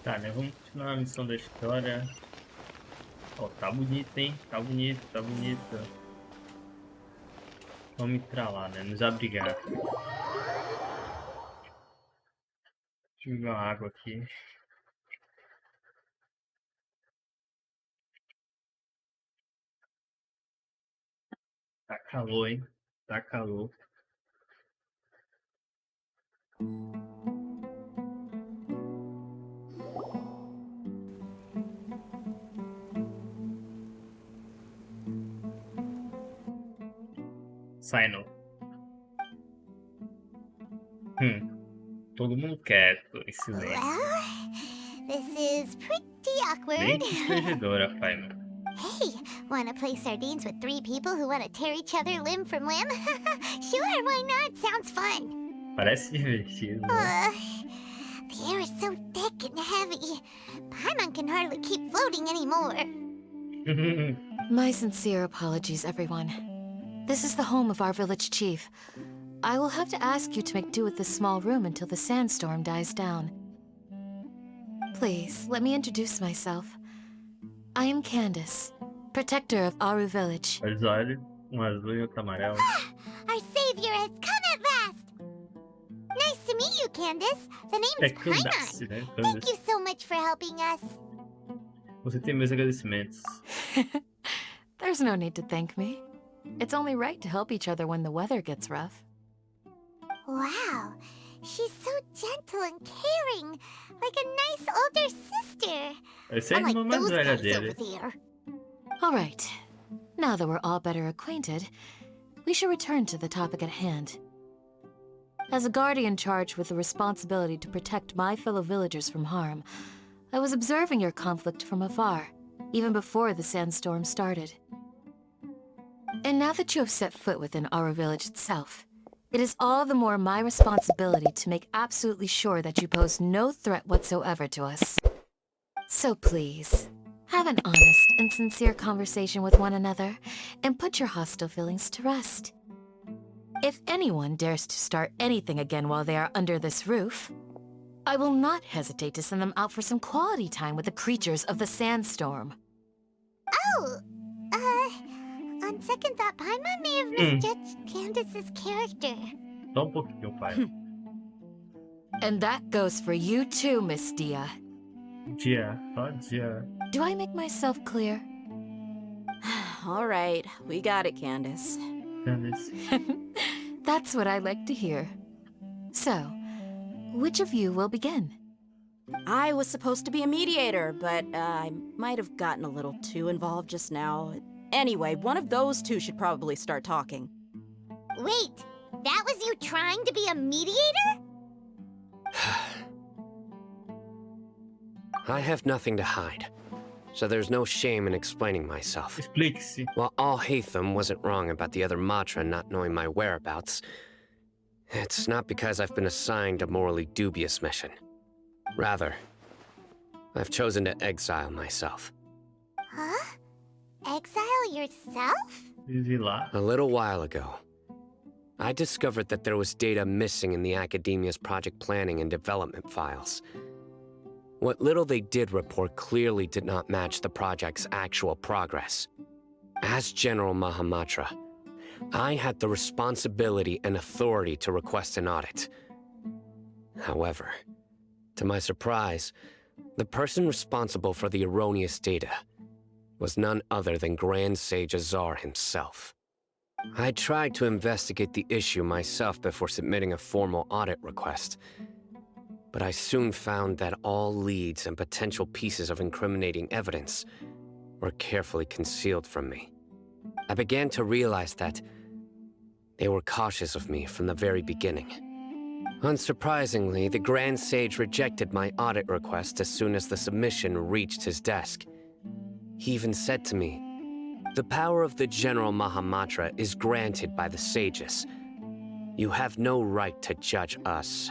Tá, né? Vamos continuar a missão da história. Ó, tá bonito, hein? Tá bonito, tá bonito. Vamos entrar lá, né? Nos abrigar. Deixa eu beber uma água aqui. Tá calor, hein? Tá calor. Sai não. Todo mundo quieto, em silêncio. Well, this is pretty awkward. Bem constrangedora, Faima. Hey, wanna play sardines with 3 people who wanna tear each other limb from limb? Sure, why not? Sounds fun. Parece divertido, né? The air is so thick and heavy. Paimon can hardly keep floating anymore. My sincere apologies, everyone. This is the home of our village chief. I will have to ask you to make do with this small room until the sandstorm dies down. Please, let me introduce myself. I am Candace, protector of Aru Village. Olhos olhos, um azul e outro amarelo. Our savior has come at last! Nice to meet you, Candace. The name's Paimon. Candace, né? Thank you so much for helping us. Você tem meus agradecimentos. There's no need to thank me. It's only right to help each other when the weather gets rough. Wow, she's so gentle and caring, like a nice older sister. Eu sei a irmã mais those velha guys dele. over there. All right. Now that we're all better acquainted, we should return to the topic at hand. As a guardian charged with the responsibility to protect my fellow villagers from harm, I was observing your conflict from afar, even before the sandstorm started. And now that you have set foot within our village itself, it is all the more my responsibility to make absolutely sure that you pose no threat whatsoever to us. So please, have an honest and sincere conversation with one another, and put your hostile feelings to rest. If anyone dares to start anything again while they are under this roof, I will not hesitate to send them out for some quality time with the creatures of the sandstorm. Oh, on second thought, Paimon may have misjudged Candace's character. Só um pouquinho, pai. And that goes for you too, Miss Dia. Dia, só dia. Do I make myself clear? All right, we got it, Candace. Candace. That's what I like to hear. So, which of you will begin? I was supposed to be a mediator, but I might have gotten a little too involved just now. Anyway, one of those two should probably start talking. Wait, that was you trying to be a mediator? I have nothing to hide, so there's no shame in explaining myself. Explique-se. While Al-Haytham wasn't wrong about the other Matra not knowing my whereabouts, it's not because I've been assigned a morally dubious mission. Rather, I've chosen to exile myself. Huh? Exile yourself? Exilar. A little while ago, I discovered that there was data missing in the Academia's project planning and development files. What little they did report clearly did not match the project's actual progress. As General Mahamatra, I had the responsibility and authority to request an audit. However, to my surprise, the person responsible for the erroneous data was none other than Grand Sage Azar himself. I tried to investigate the issue myself before submitting a formal audit request, but I soon found that all leads and potential pieces of incriminating evidence were carefully concealed from me. I began to realize that they were cautious of me from the very beginning. Unsurprisingly, the Grand Sage rejected my audit request as soon as the submission reached his desk. He even said to me, "The power of the General Mahamatra is granted by the sages. You have no right to judge us."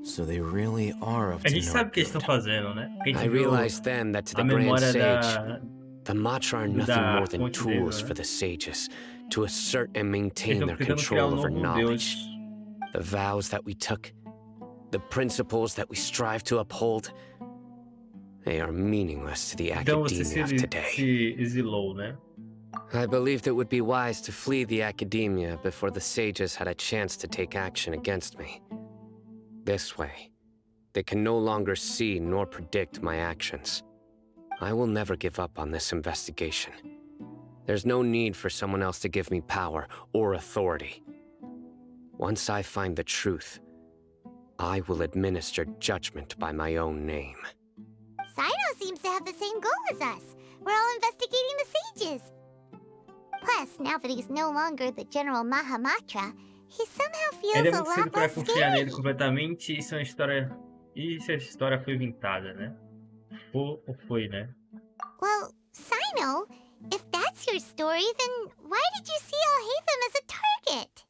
So they really are up A to gente no sabe o que eles estão good. fazendo, né? Porque a I gente viu realized then that to the a Grand memória Sage, the Matra are nothing da more than Fonte tools dele, for né? the sages to assert and Eles maintain estão their tentando criar control over novo knowledge. deus. The vows that we took, the principles that we strive to uphold, they are meaningless to the Então você academia of today. se exilou, né? I believed it would be wise to flee the academia before the sages had a chance to take action against me. This way, they can no longer see nor predict my actions. I will never give up on this investigation. There's no need for someone else to give me power or authority. Once I find the truth, I will administer judgment by my own name. Sino seems to have the same goal as us. We're all investigating the sages. Plus, now that he's no longer the General Mahamatra, he somehow feels Ele é a muito cedo lot pra less confiar nele scary. completamente. Isso é uma história. E se a história foi inventada, né? Ou foi, né? Well, Sino, if that's your story, then why did you see Alhaitham as a target?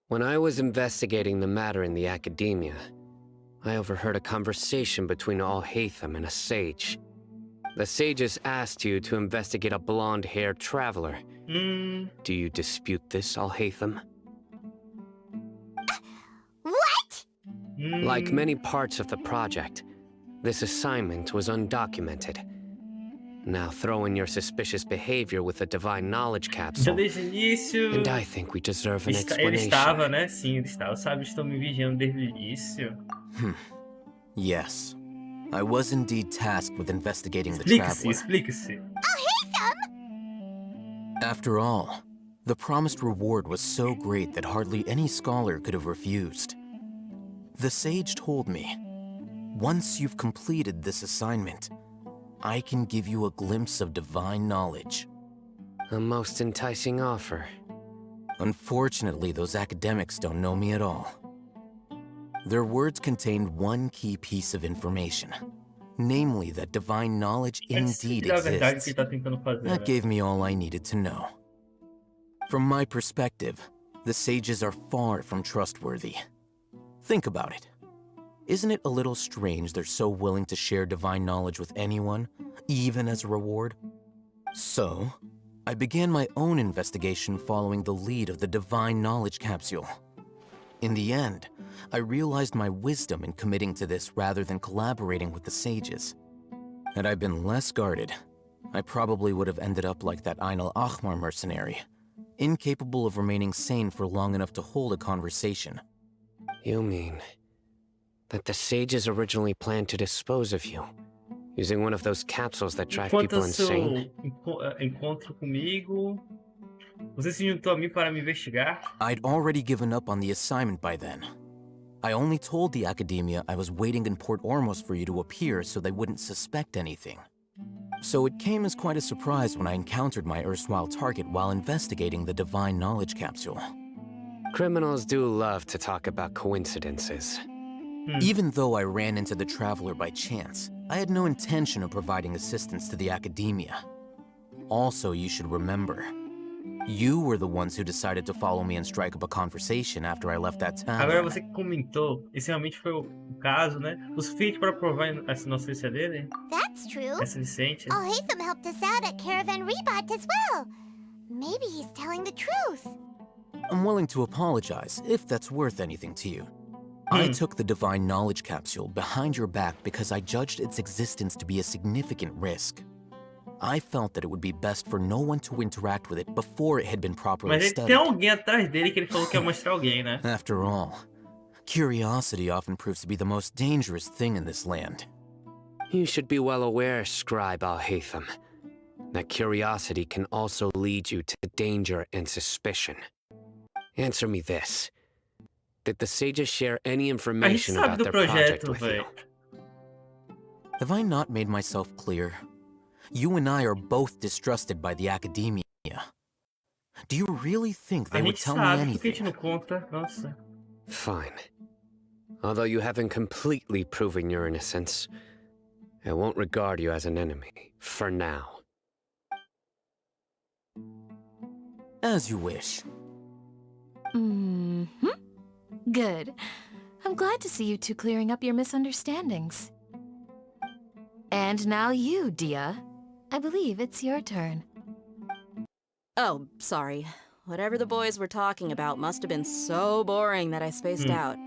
When I was investigating the matter in the academia, I overheard a conversation between Alhaitham and a sage. The sages asked you to investigate a blonde-haired traveler. Do you dispute this, Alhaitham? What? Like many parts of the project, this assignment was undocumented. Now throw in your suspicious behavior with the divine knowledge Já capsule, desde o início. and I think we deserve an Ele explanation. estava, né? Sim, ele estava. Sabe, estou me vigiando desde o início. Yes. I was indeed tasked with investigating the Explique-se, traveler. explique-se. After all, the promised reward was so great that hardly any scholar could have refused. The sage told me, once you've completed this assignment, I can give you a glimpse of divine knowledge. A most enticing offer. Unfortunately, those academics don't know me at all. Their words contained one key piece of information, namely that divine knowledge indeed É a verdade que exists. ele está tentando fazer. That Né? gave me all I needed to know. From my perspective, the sages are far from trustworthy. Think about it. Isn't it a little strange they're so willing to share divine knowledge with anyone, even as a reward? So, I began my own investigation following the lead of the divine knowledge capsule. In the end, I realized my wisdom in committing to this rather than collaborating with the sages. Had I been less guarded, I probably would have ended up like that Ain al-Ahmar mercenary, incapable of remaining sane for long enough to hold a conversation. You mean that the sages originally planned to dispose of you, using one of those capsules that drive Enquanto people o seu insane? encontro comigo, você se juntou a mim para me investigar? I'd already given up on the assignment by then. I only told the academia I was waiting in Port Ormos for you to appear so they wouldn't suspect anything. So it came as quite a surprise when I encountered my erstwhile target while investigating the divine knowledge capsule. Criminals do love to talk about coincidences. Even though I ran into the traveler by chance, I had no intention of providing assistance to the academia. Also, you should remember, you were the ones who decided to follow me and strike up a conversation after I left that Agora tavern. você que comentou, esse realmente foi o caso, né? O suficiente para provar essa inocência dele? That's true. É suficiente? Alhaitham helped us out at Caravan Rebot as well. Maybe he's telling the truth. I'm willing to apologize if that's worth anything to you. I took the divine knowledge capsule behind your back because I judged its existence to be a significant risk. I felt that it would be best for no one to interact with it before it had been properly Mas ele studied. tem alguém atrás dele que ele falou que ia mostrar alguém, né? After all, curiosity often proves to be the most dangerous thing in this land. You should be well aware, Scribe Alhaitham, that curiosity can also lead you to danger and suspicion. Answer me this. Did the sages share any A gente information sabe about do their project projeto, with you? velho. Have I not made myself clear? You and I are both distrusted by the academia. Do you really think A they would gente tell me sabe, por que a gente anything? não conta? Nossa. Fine. Although you haven't completely proven your innocence, I won't regard you as an enemy, for now. As you wish. Good. I'm glad to see you two clearing up your misunderstandings. And now you, Dia. I believe it's your turn. Oh, sorry. Whatever the boys were talking about must have been so boring that I spaced out.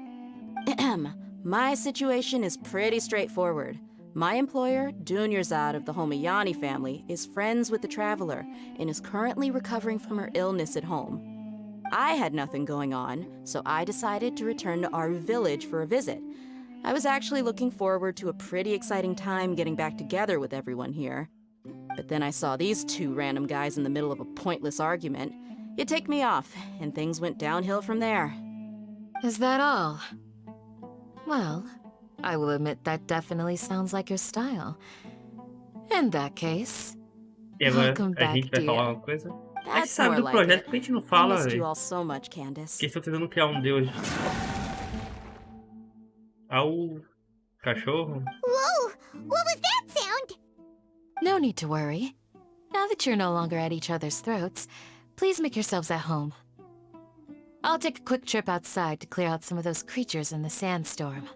My situation is pretty straightforward. My employer, Dunyarzad of the Homayani family, is friends with the Traveler and is currently recovering from her illness at home. I had nothing going on, so I decided to return to Aru village for a visit. I was actually looking forward to a pretty exciting time getting back together with everyone here. But then I saw these two random guys in the middle of a pointless argument. It ticked me off, and things went downhill from there. Is that all? Well, I will admit that definitely sounds like your style. In that case, E agora welcome a back, gente vai falar dear. uma coisa. A gente That's sabe more do like projeto, it. por que a gente não I fala, missed you velho? all so much, Candace. Que estão tentando criar um deus ao cachorro. Whoa! What was that sound? No need to worry. Now that you're no longer at each other's throats, please make yourselves at home. I'll take a quick trip outside to clear out some of those creatures in the sandstorm.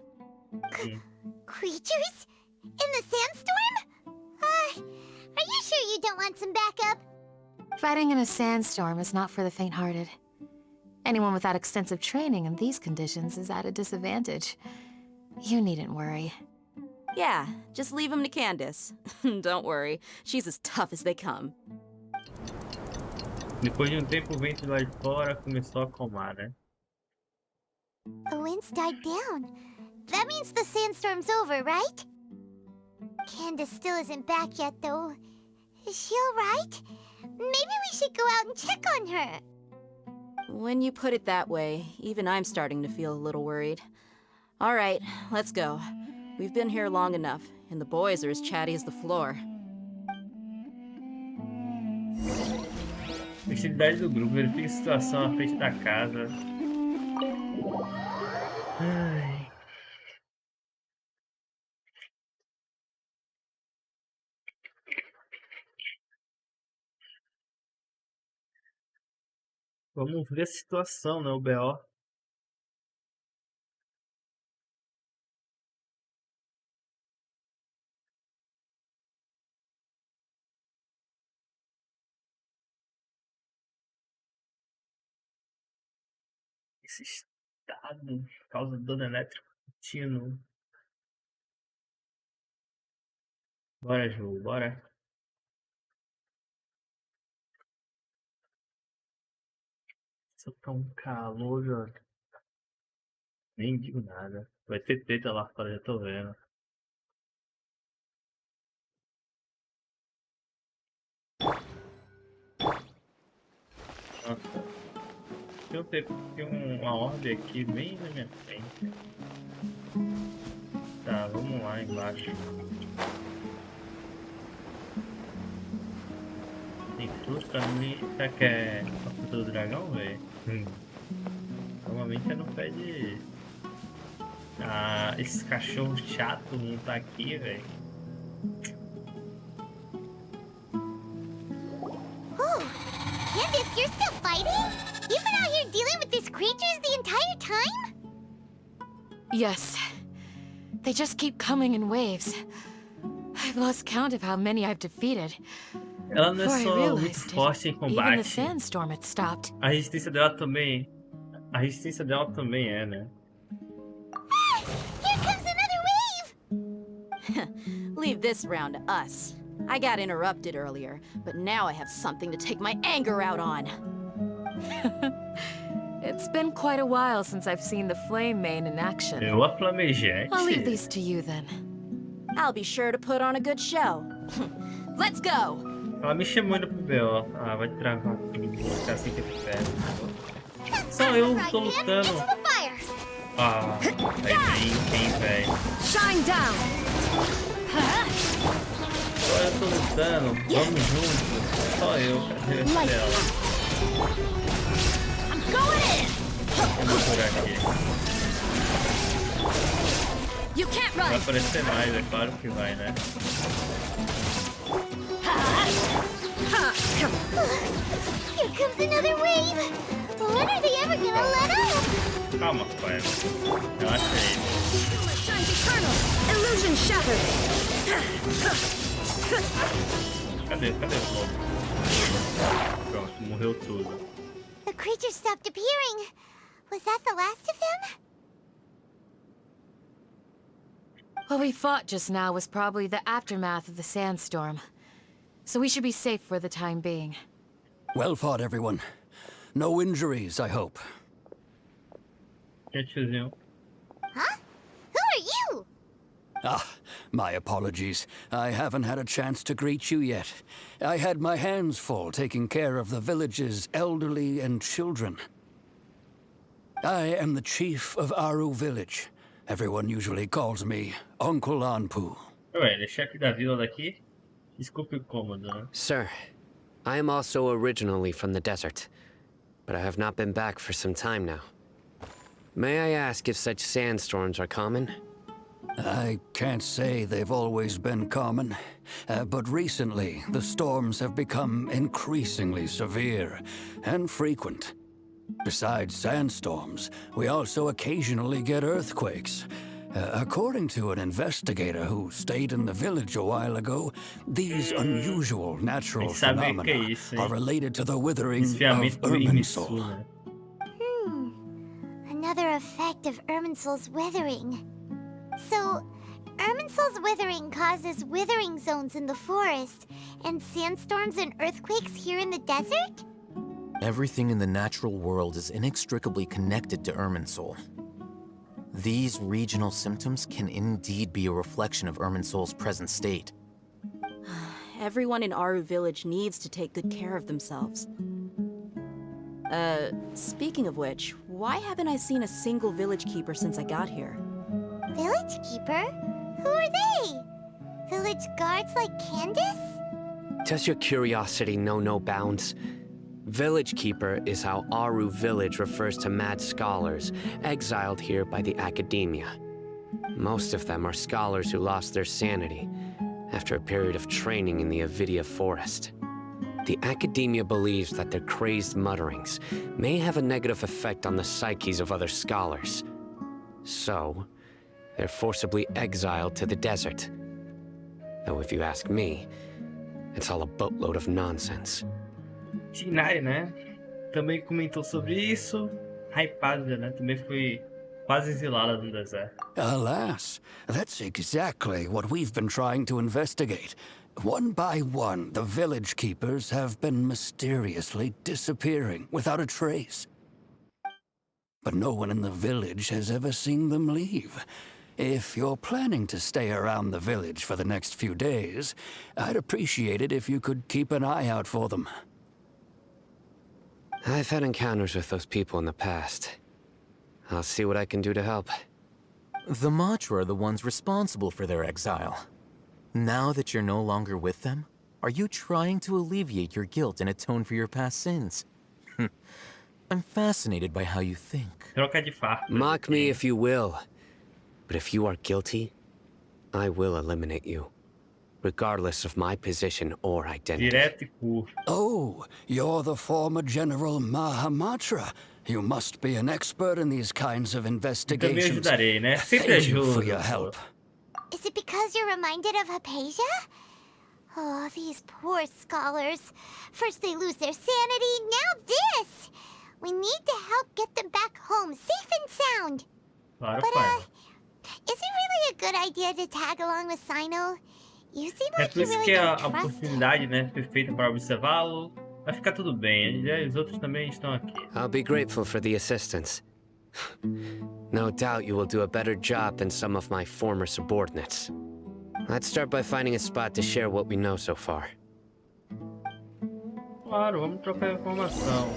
Creatures? In the sandstorm? Are you sure you don't want some backup? Fighting in a sandstorm is not for the faint-hearted. Anyone without extensive training in these conditions is at a disadvantage. You needn't worry. Yeah, just leave him to Candace. Don't worry, she's as tough as they come. Depois de um tempo, o vento lá de fora começou a acalmar, né? The winds died down. That means the sandstorm's over, right? Candace still isn't back yet, though. Is she alright? Maybe we should go out and check on her. When you put it that way, even I'm starting to feel a little worried. All right, let's go. We've been here long enough, and the boys are as chatty as the floor. Hostilidade do grupo, verifique a situação à frente da casa. Ai. Vamos ver a situação, né? O BO. Esse estado causa dano elétrico contínuo. Bora, Ju, bora. Só tá um calor, já. Nem digo nada. Vai ter treta lá fora, já tô vendo. Nossa. Tem uma orbe aqui bem na minha frente. Tá, vamos lá embaixo. Tem fruta ali. Será que é a fruta do dragão, velho? Normalmente é no pé de... Ah, esse cachorro chato não tá aqui, velho. Candace, you're still fighting? You've been out here dealing with these creatures the entire time? Yes. They just keep coming in waves. I've lost count of how many I've defeated. Ela não é Before I só muito realized forte em it, even the combate. sandstorm had stopped. A resistência dela também. A resistência dela também é, né? Here comes another wave! Leave this round to us. I got interrupted earlier, but now I have something to take my anger out on. It's been quite a while since I've seen the flame main in action. Eu a flamejante. I'll leave these to you then. I'll be sure to put on a good show. Let's go! Ela me chamou ainda pro BO. Ah, vai travar tudo. Vou ficar assim que eu perto. Só eu tô lutando. Into the fire! Ah, aí vem, velho. Shine down! Só eu tô lutando. Vamos juntos. Só eu. Cadê a Estrela? Vamos por aqui. You can't Vai run! aparecer mais, é claro que vai, né? Here comes another wave! When are they ever gonna let up? Calma, pai. Relaxa aí. Shines eternal! Illusion shattered! Cadê o fogo? Pronto, morreu tudo. The creatures stopped appearing. Was that the last of them? What we fought just now was probably the aftermath of the sandstorm. So we should be safe for the time being. Well fought, everyone. No injuries, I hope. Tiozinho. Huh? Who are you? Ah, my apologies. I haven't had a chance to greet you yet. I had my hands full taking care of the village's elderly and children. I am the chief of Aru Village. Everyone usually calls me Uncle Anpu. Ué, ele é chefe da vila daqui? Desculpe o incômodo, né? Sir, I am also originally from the desert, but I have not been back for some time now. May I ask if such sandstorms are common? I can't say they've always been common, but recently the storms have become increasingly severe and frequent. Besides sandstorms, we also occasionally get earthquakes. According to an investigator who stayed in the village a while ago, these unusual natural phenomena are related to the withering of Irminsul. né? Another effect of Irminsul's withering. So, Irminsul's withering causes withering zones in the forest, and sandstorms and earthquakes here in the desert? Everything in the natural world is inextricably connected to Irminsul. These regional symptoms can indeed be a reflection of Irminsul's present state. Everyone in Aru Village needs to take good care of themselves. Speaking of which, why haven't I seen a single village keeper since I got here? Village keeper? Who are they? Village guards like Candace? Does your curiosity know no bounds? Village Keeper is how Aru Village refers to mad scholars exiled here by the academia. Most of them are scholars who lost their sanity after a period of training in the Avidia forest. The academia believes that their crazed mutterings may have a negative effect on the psyches of other scholars. So, they're forcibly exiled to the desert. Though if you ask me, it's all a boatload of nonsense. Tinai, né? Também comentou sobre isso. Hypada, né? Também foi quase exilada no deserto. Alas, that's exactly what we've been trying to investigate. One by one, the village keepers have been mysteriously disappearing without a trace. But no one in the village has ever seen them leave. If you're planning to stay around the village for the next few days, I'd appreciate it if you could keep an eye out for them. I've had encounters with those people in the past. I'll see what I can do to help. The Matra are the ones responsible for their exile. Now that you're no longer with them, are you trying to alleviate your guilt and atone for your past sins? I'm fascinated by how you think. Troca de farpas. Mock me if you will, but if you are guilty, I will eliminate you, regardless of my position or identity. Direto e curto. Oh, you're the former General Mahamatra. You must be an expert in these kinds of Também investigations. ajudarei, né? Sempre Thank you ajudo. for your help. Is it because you're reminded of Hypatia? Oh, these poor scholars. First they lose their sanity, now this! We need to help get them back home, safe and sound. Claro, But, pai. is it really a good idea to tag along with Sino? You seem É like por you isso really que a don't trust him. oportunidade, né, perfeita para observá-lo. Vai ficar tudo bem. E os outros também estão aqui. I'll be grateful for the assistance. No doubt you will do a better job than some of my former subordinates. Let's start by finding a spot to share what we know so far. Claro, vamos trocar informação.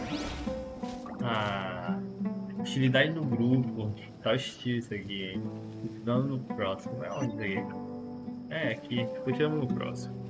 Hostilidade no grupo. Tá hostil isso aqui, hein? Continuando no próximo. É onde isso aqui? É aqui. Continuamos no próximo.